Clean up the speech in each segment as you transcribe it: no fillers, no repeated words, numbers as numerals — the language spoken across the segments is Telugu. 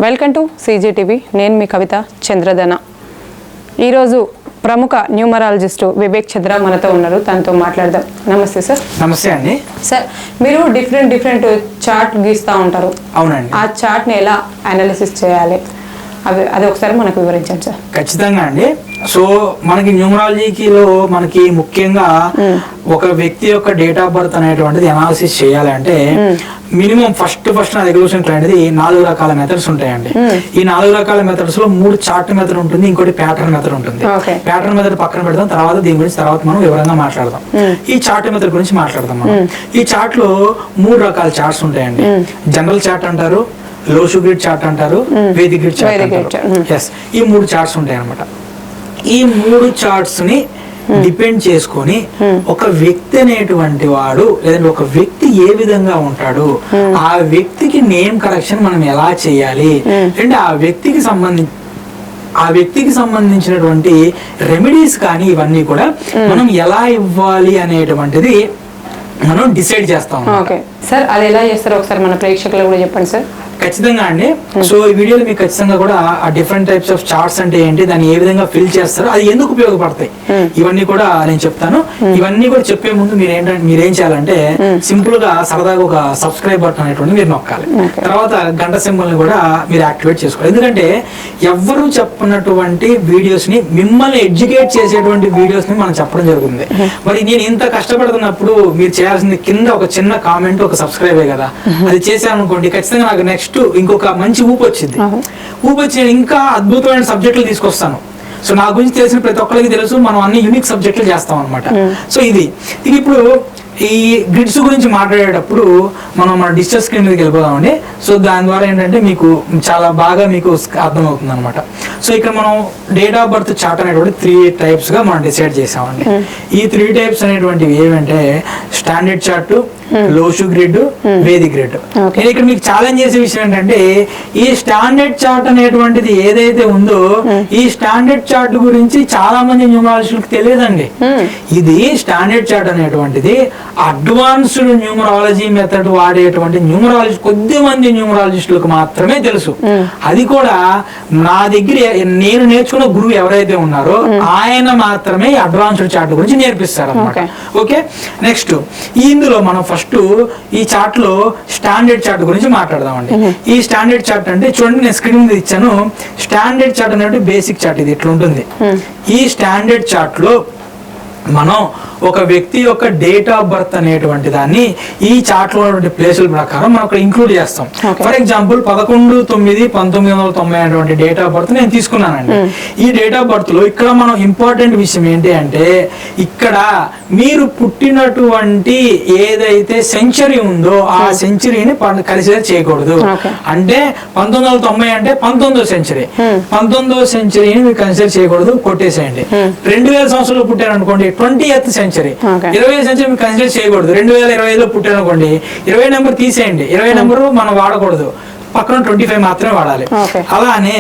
Welcome to CGTV. నేను మీ కవిత చంద్రధన. ఈరోజు ప్రముఖ న్యూమరాలజిస్టు వివేక్ చంద్ర మనతో ఉన్నారు. తనతో మాట్లాడదాం. నమస్తే సార్. నమస్తే అండి. సార్, మీరు డిఫరెంట్ చార్ట్ గీస్తూ ఉంటారు. అవునండి. ఆ చార్ట్ని ఎలా అనాలిసిస్ చేయాలి అది ఒకసారి మనకు వివరించండి సార్. ఖచ్చితంగా అండి. సో మనకి న్యూమరాలజీలో మనకి ముఖ్యంగా ఒక వ్యక్తి యొక్క డేట్ ఆఫ్ బర్త్ అనేటువంటిది అనాలిసిస్ చేయాలంటే మినిమం ఫస్ట్ నా దగ్గర అనేది 4 రకాల మెథడ్స్ ఉంటాయండి. ఈ 4 రకాల మెథడ్స్ లో 3 చార్ట్ మెథడ్ ఉంటుంది, ఇంకోటి ప్యాటర్న్ మెథడ్ ఉంటుంది. ప్యాటర్న్ మెథడ్ పక్కన పెడతాం, తర్వాత దీని గురించి మనం వివరంగా మాట్లాడదాం. ఈ చార్ట్ మెథడ్ గురించి మాట్లాడదాం మనం. ఈ చార్ట్ లో 3 రకాల చార్ట్స్ ఉంటాయండి. జనరల్ చార్ట్ అంటారు, లోషు గ్రిడ్ చార్ట్ అంటారు, వేదిక్ గ్రిడ్ చార్ట్ అంటారు. ఎస్, ఈ 3 చార్ట్స్ ఉంటాయి అన్నమాట. ఈ 3 చార్ట్స్ ని డిపెండ్ చేసుకొని ఒక వ్యక్తి అనేటువంటి వాడు లేదంటే ఒక వ్యక్తి ఏ విధంగా ఉంటాడు, ఆ వ్యక్తికి నేమ్ కరెక్షన్ మనం ఎలా చేయాలి, అంటే ఆ వ్యక్తికి సంబంధించినటువంటి రెమెడీస్ కానీ ఇవన్నీ కూడా మనం ఎలా ఇవ్వాలి అనేటువంటిది మనం డిసైడ్ చేస్తాం. ఓకే సార్, అది ఎలా చేస్తారో ఒకసారి మన ప్రేక్షకులు కూడా చెప్పండి సార్. ఖచ్చితంగా అండి. సో ఈ వీడియోలో మీకు ఖచ్చితంగా కూడా ఆ డిఫరెంట్ టైప్స్ ఆఫ్ చార్ట్స్ అంటే ఏంటి, దాన్ని ఏ విధంగా ఫిల్ చేస్తారో, అది ఎందుకు ఉపయోగపడతాయి, ఇవన్నీ కూడా నేను చెప్తాను. ఇవన్నీ కూడా చెప్పే ముందు మీరేం చేయాలంటే సింపుల్ గా సరదాగా ఒక సబ్స్క్రైబ్ బటన్ అనేటువంటి మీరు నొక్కాలి. తర్వాత గంట సింబల్ ని కూడా మీరు యాక్టివేట్ చేసుకోవాలి. ఎందుకంటే ఎవరు చెప్పినటువంటి వీడియోస్ ని, మిమ్మల్ని ఎడ్యుకేట్ చేసేటువంటి వీడియోస్ ని మనం చెప్పడం జరుగుతుంది. మరి నేను ఇంత కష్టపడుతున్నప్పుడు మీరు చేయాల్సింది కింద ఒక చిన్న కామెంట్, ఒక సబ్స్క్రైబే కదా. అది చేశామనుకోండి, ఖచ్చితంగా నాకు నెక్స్ట్ ఇంకొక మంచి ఊపు వచ్చింది. ఇంకా అద్భుతమైన సబ్జెక్టులు తీసుకొస్తాను. సో నా గురించి తెలిసిన ప్రతి ఒక్కరికి తెలుసు, మనం అన్ని యూనిక్ సబ్జెక్టులు చేస్తాం అనమాట. సో ఇది ఇప్పుడు ఈ గ్రిడ్స్ గురించి మాట్లాడేటప్పుడు మనం మన డిజిటల్ స్క్రీన్ మీదకి వెళ్ళిపోదామండి. సో దాని ద్వారా ఏంటంటే మీకు చాలా బాగా మీకు అర్థమవుతుంది అనమాట. సో ఇక్కడ మనం డేట్ ఆఫ్ బర్త్ చార్ట్ అనేటువంటి 3 టైప్స్ గా మనం డిసైడ్ చేసామండి. ఈ 3 టైప్స్ అనేటువంటివి ఏమంటే standard chart, Lo Shu grid, vedic grid. నేను ఇక్కడ మీకు ఛాలెంజ్ చేసే విషయం ఏంటంటే ఈ స్టాండర్డ్ చార్ట్ అనేటువంటిది ఏదైతే ఉందో ఈ స్టాండర్డ్ చార్ట్ గురించి చాలా మంది న్యూమరాలజిస్టులకు తెలియదండి. ఇది స్టాండర్డ్ చార్ట్ అనేటువంటిది అడ్వాన్స్డ్ న్యూమరాలజీ మెథడ్ వాడేటువంటి కొద్ది మంది న్యూమరాలజిస్టులకు మాత్రమే తెలుసు. అది కూడా నా దగ్గర నేను నేర్చుకున్న గురువు ఎవరైతే ఉన్నారో ఆయన మాత్రమే అడ్వాన్స్డ్ చార్ట్ గురించి నేర్పిస్తారు అన్నమాట. ఓకే, నెక్స్ట్ ఇందులో మనం ఫస్ట్ ఈ చార్ట్ లో స్టాండర్డ్ చార్ట్ గురించి మాట్లాడదామండి. ఈ స్టాండర్డ్ చార్ట్ అంటే చూడండి, నేను స్క్రీన్ మీద ఇచ్చాను. స్టాండర్డ్ చార్ట్ అనేది బేసిక్ చార్ట్, ఇది ఇట్లా ఉంటుంది. ఈ స్టాండర్డ్ చార్ట్ లో మనం ఒక వ్యక్తి యొక్క డేట్ ఆఫ్ బర్త్ అనేటువంటి దాన్ని ఈ చార్ట్ లో ఉన్నటువంటి ప్లేసుల ప్రకారం మనం అక్కడ ఇంక్లూడ్ చేస్తాం. ఫర్ ఎగ్జాంపుల్ 11/9/1990 అనేటువంటి డేట్ ఆఫ్ బర్త్ నేను తీసుకున్నానండి. ఈ డేట్ ఆఫ్ బర్త్ లో ఇక్కడ మనం ఇంపార్టెంట్ విషయం ఏంటి అంటే ఇక్కడ మీరు పుట్టినటువంటి ఏదైతే సెంచరీ ఉందో ఆ సెంచరీని కన్సిడర్ చేయకూడదు. అంటే 1990 అంటే 19వ సెంచరీ, 19వ సెంచరీని మీరు కన్సిడర్ చేయకూడదు, కొట్టేసేయండి. 2000 సంవత్సరాలు పుట్టారనుకోండి 20th సెంచరీ, 20వ సెంచరీ మీరు కన్సిడర్ చేయకూడదు. 2025లో పుట్టారనుకోండి 20 నెంబర్ తీసేయండి. 20 నెంబరు మనం వాడకూడదు, పక్కన 25 మాత్రమే వాడాలి. అలానే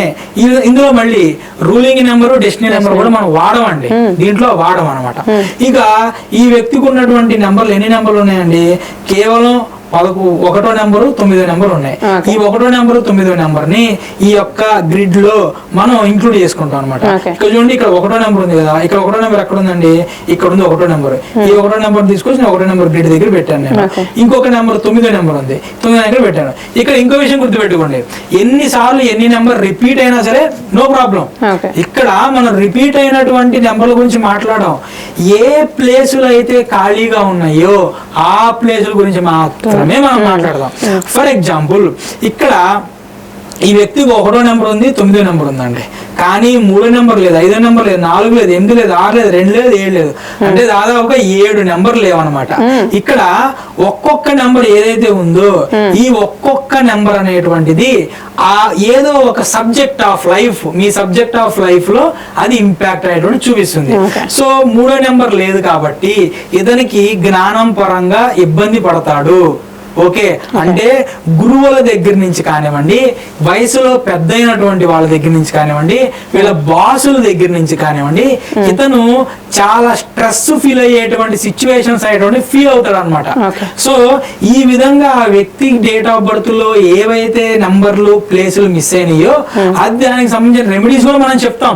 ఇందులో మళ్ళీ రూలింగ్ నెంబరు, డెస్టినీ నెంబర్ కూడా మనం వాడమండి, దీంట్లో వాడడం అనమాట. ఇక ఈ వ్యక్తికి ఉన్నటువంటి నెంబర్లు ఎన్ని నెంబర్లు ఉన్నాయండి, కేవలం 1వ నెంబరు 9వ నెంబర్ ఉన్నాయి. ఈ 1వ నెంబరు 9వ నెంబర్ ని ఈ యొక్క గ్రిడ్ లో మనం ఇంక్లూడ్ చేసుకుంటాం అనమాట. ఇక్కడ చూడండి, ఇక్కడ 1వ నెంబర్ ఉంది కదా, ఇక్కడ 1వ నెంబర్ ఎక్కడ ఉందండి, ఇక్కడ ఉంది 1వ నెంబర్. ఈ 1వ నెంబర్ తీసుకొచ్చి 1వ నెంబర్ గ్రిడ్ దగ్గర పెట్టాను నేను. ఇంకొక నెంబర్ 9వ నెంబర్ ఉంది, 9వ దగ్గర పెట్టాను. ఇక్కడ ఇంకో విషయం గుర్తుపెట్టుకోండి, ఎన్నిసార్లు ఎన్ని నెంబర్ రిపీట్ అయినా సరే నో ప్రాబ్లం. ఇక్కడ మనం రిపీట్ అయినటువంటి నెంబర్ల గురించి మాట్లాడడం, ఏ ప్లేసులు అయితే ఖాళీగా ఉన్నాయో ఆ ప్లేసుల గురించి మాత్రం మనం మాట్లాడదాం. ఫర్ ఎగ్జాంపుల్ ఇక్కడ ఈ వ్యక్తికి 1వ నెంబర్ ఉంది, 9వ నెంబర్ ఉందండి, కానీ 3వ నెంబర్ లేదు, 5వ నెంబర్ లేదు, 4 లేదు, 8 లేదు, 6 లేదు, 2 లేదు, 7 లేదు, అంటే దాదాపుగా 7 నెంబర్ లేవన్నమాట. ఇక్కడ ఒక్కొక్క నెంబర్ ఏదైతే ఉందో ఈ ఒక్కొక్క నెంబర్ అనేటువంటిది ఆ ఏదో ఒక subject of life, me subject of life లో అది ఇంపాక్ట్ అయ్యేటువంటి చూపిస్తుంది. సో 3వ నెంబర్ లేదు కాబట్టి ఇతనికి జ్ఞానం పరంగా ఇబ్బంది పడతాడు. ఓకే, అంటే గురువుల దగ్గర నుంచి కానివ్వండి, వయసులో పెద్దయినటువంటి వాళ్ళ దగ్గర నుంచి కానివ్వండి, వీళ్ళ బాసుల దగ్గర నుంచి కానివ్వండి, ఇతను చాలా స్ట్రెస్ ఫీల్ అయ్యేటువంటి సిచ్యువేషన్స్ అయ్యేటువంటి ఫీల్ అవుతాడు అనమాట. సో ఈ విధంగా ఆ వ్యక్తి డేట్ ఆఫ్ బర్త్ లో ఏవైతే నంబర్లు ప్లేసులు మిస్ అయినాయో అది దానికి సంబంధించిన రెమెడీస్ కూడా మనం చెప్తాం.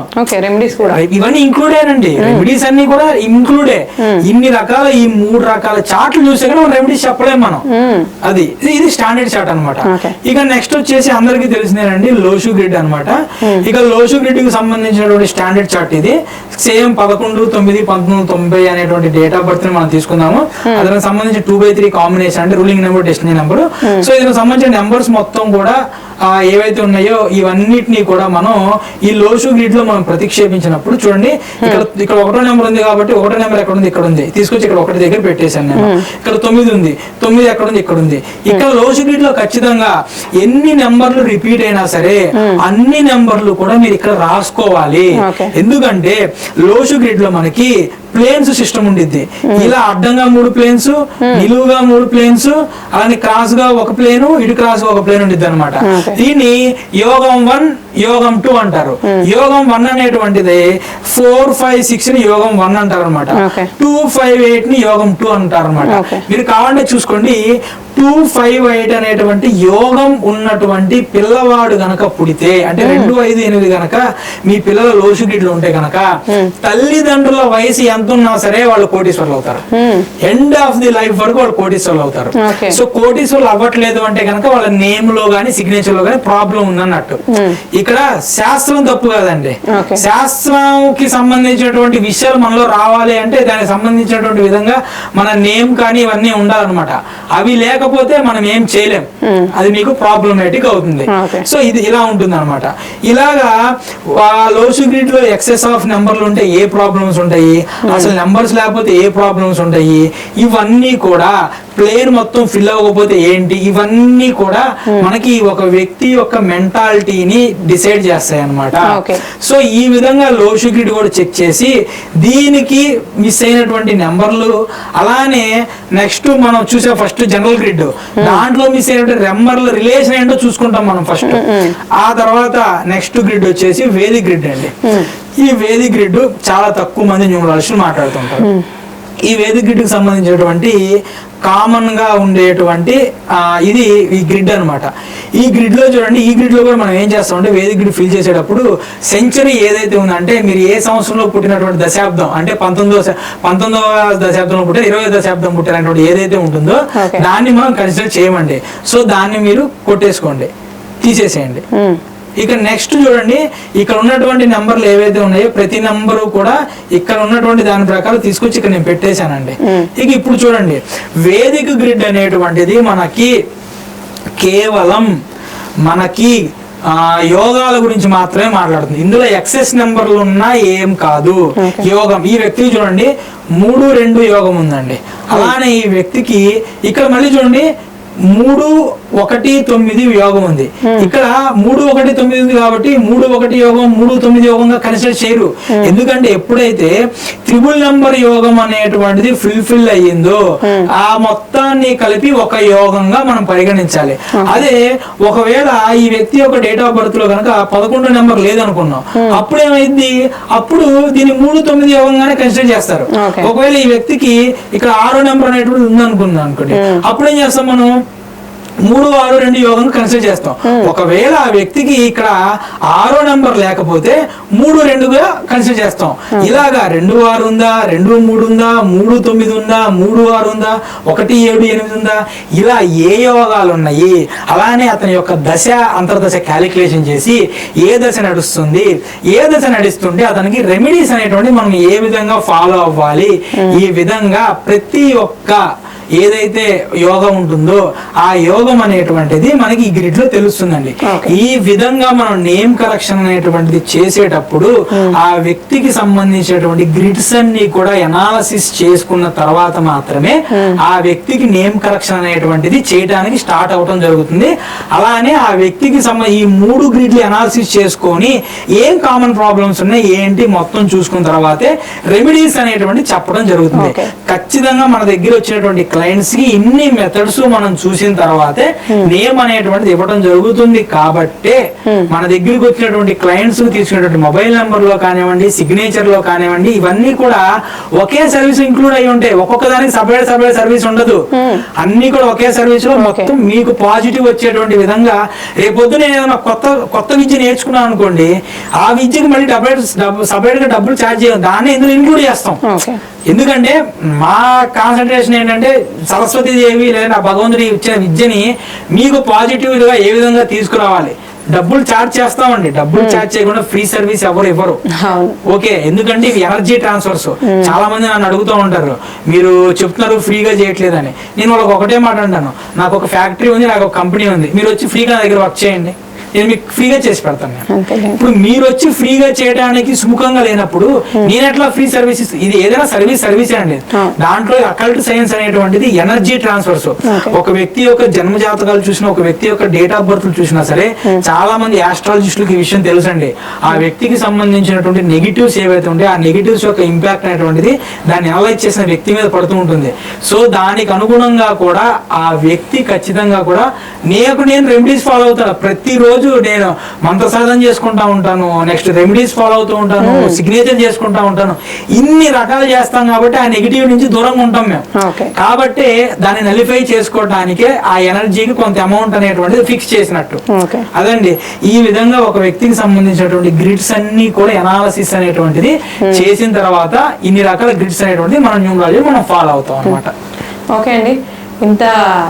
ఇవన్నీ ఇంక్లూడెడ్ అండి, రెమెడీస్ అన్ని కూడా ఇంక్లూడే. ఇన్ని రకాల ఈ 3 రకాల చార్ట్లు చూసే కూడా మనం రెమెడీస్ చెప్పలేము మనం. అది ఇది స్టాండర్డ్ చార్ట్ అనమాట. ఇక నెక్స్ట్ వచ్చేసి అందరికీ తెలిసినేనండి లోషు గ్రిడ్ అనమాట. ఇక లోషు గ్రిడ్ కి సంబంధించినటువంటి స్టాండర్డ్ చార్ట్ ఇది. సేమ్ 11/9/1990 అనేటువంటి డేట్ ఆఫ్ బర్త్ ని మనం తీసుకుందాము. దానికి సంబంధించి 2/3 కాంబినేషన్ అంటే ruling number, destiny number. So దీనికి సంబంధించిన నెంబర్స్ మొత్తం కూడా ఏవైతే ఉన్నాయో ఇవన్నిటినీ కూడా మనం ఈ లోషు గ్రిడ్ లో మనం ప్రతిక్షేపించినప్పుడు చూడండి, ఇక్కడ 1వ నెంబర్ ఉంది కాబట్టి 1వ నెంబర్ ఎక్కడ ఉంది, ఇక్కడ ఉంది, తీసుకొచ్చి ఇక్కడ 1 దగ్గర పెట్టేశాను నేను. ఇక్కడ 9 ఉంది, 9 ఎక్కడ ఉంది, ఇక్కడ ఉంది. ఇక్కడ లోషు గ్రిడ్ లో ఖచ్చితంగా ఎన్ని నెంబర్లు రిపీట్ అయినా సరే అన్ని నెంబర్లు కూడా మీరు ఇక్కడ రాసుకోవాలి. ఎందుకంటే లోషు గ్రిడ్ లో మనకి ప్లేన్స్ సిస్టమ్ ఉండిద్ది. ఇలా అడ్డంగా 3 ప్లేన్స్, నిలువుగా 3 ప్లేన్స్, అలానే క్రాస్ గా 1 ప్లేను, ఇటు క్రాస్ గా 1 ప్లేన్ ఉండిద్ది అనమాట. దీన్ని యోగం 1, యోగం 2 అంటారు. యోగం 1 అనేటువంటిది 4, 5, 6 ని యోగం 1 అంటారు అనమాట. 2, 5, 8 ని యోగం 2 అంటారు అనమాట. మీరు కావాలంటే చూసుకోండి, 2, 5, 8 అనేటువంటి యోగం ఉన్నటువంటి పిల్లవాడు గనక పుడితే, అంటే 2, 5, 8 గనక మీ పిల్లల లోషు గ్రిడ్లు ఉంటే గనక తల్లిదండ్రుల వయసు ఎంత ఉన్నా సరే వాళ్ళు కోటీశ్వర్లు అవుతారు. ఎండ్ ఆఫ్ ది లైఫ్ వరకు వాళ్ళు కోటీశ్వర్లు అవుతారు. సో కోటీశ్వర్లు అవ్వట్లేదు అంటే గనక వాళ్ళ నేమ్ లో గానీ సిగ్నేచర్ లో గానీ ప్రాబ్లం ఉందన్నట్టు. ఇక్కడ శాస్త్రం తప్పు కాదండి. శాస్త్రంకి సంబంధించినటువంటి విషయాలు మనలో రావాలి అంటే దానికి సంబంధించినటువంటి విధంగా మన నేమ్ కానీ ఇవన్నీ ఉండాలన్నమాట. అవి లేకపోతే మనం ఏం చేయలేం, అది మీకు ప్రాబ్లమేటిక్ అవుతుంది. సో ఇది ఇలా ఉంటుంది అనమాట. ఇలాగా లోషు గ్రిడ్ లో ఎక్సెస్ ఆఫ్ నెంబర్లు ఉంటే ఏ ప్రాబ్లమ్స్ ఉంటాయి, అసలు నెంబర్స్ లేకపోతే ఏ ప్రాబ్లమ్స్ ఉంటాయి, ఇవన్నీ కూడా ప్లేన్ మొత్తం ఫిల్ అవ్వకపోతే ఏంటి, ఇవన్నీ కూడా మనకి ఒక వ్యక్తి యొక్క మెంటాలిటీని డిసైడ్ చేస్తాయి అన్నమాట. సో ఈ విధంగా లోషు గ్రిడ్ కూడా చెక్ చేసి దీనికి మిస్ అయినటువంటి నెంబర్లు, అలానే నెక్స్ట్ మనం చూసే ఫస్ట్ జనరల్ గ్రిడ్, దాంట్లో మిస్ అయినటువంటి నెంబర్ల రిలేషన్ ఏంటో చూసుకుంటాం మనం ఫస్ట్. ఆ తర్వాత నెక్స్ట్ గ్రిడ్ వచ్చేసి వేదిక్ గ్రిడ్ అండి. ఈ వేదిక్ గ్రిడ్ చాలా తక్కువ మంది న్యూమరాలజిస్టులు మాట్లాడుతుంటారు. ఈ వేదిక్ గ్రిడ్ కి సంబంధించినటువంటి కామన్ గా ఉండేటువంటి ఇది ఈ గ్రిడ్ అనమాట. ఈ గ్రిడ్ లో చూడండి, ఈ గ్రిడ్ లో కూడా మనం ఏం చేస్తామంటే వేదిక్ గ్రిడ్ ఫిల్ చేసేటప్పుడు సెంచరీ ఏదైతే ఉందంటే మీరు ఏ సంవత్సరంలో పుట్టినటువంటి దశాబ్దం, అంటే 19వ దశాబ్దంలో పుట్టారు, 20వ దశాబ్దం పుట్టినటువంటి ఏదైతే ఉంటుందో దాన్ని మనం కన్సిడర్ చేయమండి. సో దాన్ని మీరు కొట్టేసుకోండి, తీసేసేయండి. ఇక నెక్స్ట్ చూడండి, ఇక్కడ ఉన్నటువంటి నెంబర్లు ఏవైతే ఉన్నాయో ప్రతి నెంబరు కూడా ఇక్కడ ఉన్నటువంటి దాని ప్రకారం తీసుకొచ్చి ఇక్కడ నేను పెట్టేశానండి. ఇక ఇప్పుడు చూడండి, వేదిక గ్రిడ్ అనేటువంటిది మనకి కేవలం మనకి యోగాల గురించి మాత్రమే మాట్లాడుతుంది. ఇందులో ఎక్సెస్ నెంబర్లు ఉన్నా ఏం కాదు. యోగం, ఈ వ్యక్తికి చూడండి 3, 2 యోగం ఉందండి. అలానే ఈ వ్యక్తికి ఇక్కడ మళ్ళీ చూడండి 3, 1, 9 యోగం ఉంది. ఇక్కడ 3, 1, 9 ఉంది కాబట్టి 3, 1 యోగం 3, 9 యోగంగా కన్సిడర్ చేయరు. ఎందుకంటే ఎప్పుడైతే త్రిబుల్ నెంబర్ యోగం అనేటువంటిది ఫుల్ఫిల్ అయ్యిందో ఆ మొత్తాన్ని కలిపి ఒక యోగంగా మనం పరిగణించాలి. అదే ఒకవేళ ఈ వ్యక్తి యొక్క డేట్ ఆఫ్ బర్త్ లో కనుక 11 నెంబర్ లేదనుకున్నాం, అప్పుడు ఏమైంది, అప్పుడు దీన్ని 3, 9 యోగంగానే కన్సిడర్ చేస్తారు. ఒకవేళ ఈ వ్యక్తికి ఇక్కడ 6వ నెంబర్ అనేటువంటిది ఉందనుకుందాం అనుకోండి, అప్పుడు ఏం చేస్తాం మనం 3, 6, 2 యోగం కన్సిడర్ చేస్తాం. ఒకవేళ ఆ వ్యక్తికి ఇక్కడ 6వ నెంబర్ లేకపోతే 3, 2గా కన్సిడర్ చేస్తాం. ఇలాగా 2, 6 ఉందా, 2, 3 ఉందా, 3, 9 ఉందా, 3, 6 ఉందా, 1, 7, 8 ఉందా, ఇలా ఏ యోగాలు ఉన్నాయి, అలానే అతని యొక్క దశ అంతర్దశ క్యాలిక్యులేషన్ చేసి ఏ దశ నడుస్తుంది, ఏ దశ నడుస్తుంటే అతనికి రెమెడీస్ అనేటువంటి మనం ఏ విధంగా ఫాలో అవ్వాలి, ఈ విధంగా ప్రతి ఒక్క ఏదైతే యోగం ఉంటుందో ఆ యోగ ఉపయోగం అనేటువంటిది మనకి ఈ గ్రిడ్ లో తెలుస్తుందండి. ఈ విధంగా మనం నేమ్ కరెక్షన్ అనేటువంటిది చేసేటప్పుడు ఆ వ్యక్తికి సంబంధించినటువంటి గ్రిడ్స్ అన్ని కూడా ఎనాలసిస్ చేసుకున్న తర్వాత మాత్రమే ఆ వ్యక్తికి నేమ్ కరెక్షన్ అనేటువంటిది చేయడానికి స్టార్ట్ అవడం జరుగుతుంది. అలానే ఆ వ్యక్తికి ఈ 3 గ్రిడ్లు ఎనాలిసిస్ చేసుకొని ఏం కామన్ ప్రాబ్లమ్స్ ఉన్నాయి ఏంటి మొత్తం చూసుకున్న తర్వాతే రెమెడీస్ అనేటువంటి చెప్పడం జరుగుతుంది. ఖచ్చితంగా మన దగ్గర వచ్చినటువంటి క్లయింట్స్ కి ఇన్ని మెథడ్స్ మనం చూసిన తర్వాతే నేమ్ అనేటువంటిది ఇవ్వడం జరుగుతుంది. కాబట్టే మన దగ్గరికి వచ్చినటువంటి క్లయింట్స్ తీసుకునేటువంటి మొబైల్ నెంబర్ లో కానివ్వండి, సిగ్నేచర్ లో కానివ్వండి, ఇవన్నీ కూడా ఒకే సర్వీస్ ఇంక్లూడ్ అయి ఉంటాయి. ఒక్కొక్క దానికి సపరేట్ సర్వీస్ ఉండదు. అన్ని కూడా ఒకే సర్వీస్ లో మొత్తం మీకు పాజిటివ్ వచ్చేటువంటి విధంగా రేపొద్దు నేను ఏదైనా కొత్త విద్య నేర్చుకున్నాను అనుకోండి, ఆ విద్యకి మళ్ళీ సపరేట్ గా డబ్బులు ఛార్జ్ చేయాలి, దాన్ని ఇందులో ఇంక్లూడ్ చేస్తాం. ఎందుకంటే మా కాన్సన్ట్రేషన్ ఏంటంటే సరస్వతి దేవి లేదా భగవంతుడి ఇచ్చిన విద్యని మీకు పాజిటివ్ గా ఏ విధంగా తీసుకురావాలి. డబ్బులు ఛార్జ్ చేస్తామండి, డబ్బులు ఛార్జ్ చేయకుండా ఫ్రీ సర్వీస్ ఎవరు ఇవ్వరు. ఓకే, ఎందుకంటే ఇవి ఎనర్జీ ట్రాన్స్ఫర్స్. చాలా మంది నన్ను అడుగుతూ ఉంటారు, మీరు చెప్తున్నారు ఫ్రీగా చేయట్లేదని. నేను వాళ్ళకి ఒకటే మాట అంటాను, నాకు ఒక ఫ్యాక్టరీ ఉంది, నాకు ఒక కంపెనీ ఉంది, మీరు వచ్చి ఫ్రీగా నా దగ్గర వర్క్ చేయండి, నేను మీకు ఫ్రీగా చేసి పెడతాను. ఇప్పుడు మీరు వచ్చి ఫ్రీగా చేయడానికి సుముఖంగా లేనప్పుడు నేను ఎట్లా ఫ్రీ సర్వీసెస్? ఇది ఏదైనా సర్వీస్ అండి. దాంట్లో అకల్ట్ సైన్స్ అనేటువంటిది ఎనర్జీ ట్రాన్స్ఫర్స్. ఒక వ్యక్తి యొక్క జన్మ జాతకాలు చూసినా, ఒక వ్యక్తి యొక్క డేట్ ఆఫ్ బర్త్ చూసినా సరే, చాలా మంది ఆస్ట్రాలజిస్టులకు ఈ విషయం తెలుసండి. ఆ వ్యక్తికి సంబంధించినటువంటి నెగిటివ్స్ ఏవైతే ఉంటాయో ఆ నెగిటివ్స్ యొక్క ఇంపాక్ట్ అనేటువంటిది దాన్ని అనలైజ్ చేసిన వ్యక్తి మీద పడుతూ ఉంటుంది. సో దానికి అనుగుణంగా కూడా ఆ వ్యక్తి ఖచ్చితంగా కూడా నేను రెమెడీస్ ఫాలో అవుతాను. ప్రతిరోజు నేను మంత్ర సాధన చేసుకుంటా ఉంటాను, నెక్స్ట్ రెమెడీస్ ఫాలో అవుతూ ఉంటాను, సిగ్నేచర్ చేసుకుంటా ఉంటాను. ఇన్ని రకాలు చేస్తాం కాబట్టి ఆ నెగిటివ్ నుంచి దూరంగా ఉంటాం మేము. కాబట్టి దాన్ని నలిఫై చేసుకోవడానికే ఆ ఎనర్జీకి కొంత అమౌంట్ అనేటువంటిది ఫిక్స్ చేసినట్టు. అదండి, ఈ విధంగా ఒక వ్యక్తికి సంబంధించినటువంటి గ్రిడ్స్ అన్ని కూడా ఎనాలసిస్ అనేటువంటిది చేసిన తర్వాత ఇన్ని రకాల గ్రిడ్స్ అనేటువంటిది మనం న్యూమరాలజీ మనం ఫాలో అవుతాం అనమాట. ఓకే అండి, ఇంత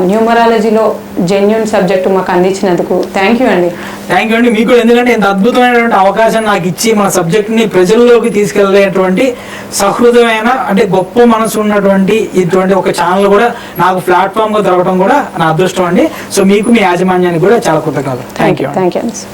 న్యూమరాలజీలో జెన్యూన్ సబ్జెక్టు మాకు అందించినందుకు థ్యాంక్ యూ అండి. థ్యాంక్ యూ అండి మీకు. ఎందుకంటే ఇంత అద్భుతమైనటువంటి అవకాశం నాకు ఇచ్చి మన సబ్జెక్ట్ని ప్రజల్లోకి తీసుకెళ్లేటువంటి సహృదయమైన అంటే గొప్ప మనసు ఉన్నటువంటి ఇటువంటి ఒక ఛానల్ కూడా నాకు ప్లాట్ఫామ్గా దొరకడం కూడా నా అదృష్టం అండి. సో మీకు మీ యాజమాన్యానికి కూడా చాలా కృతజ్ఞతలు. Thank you.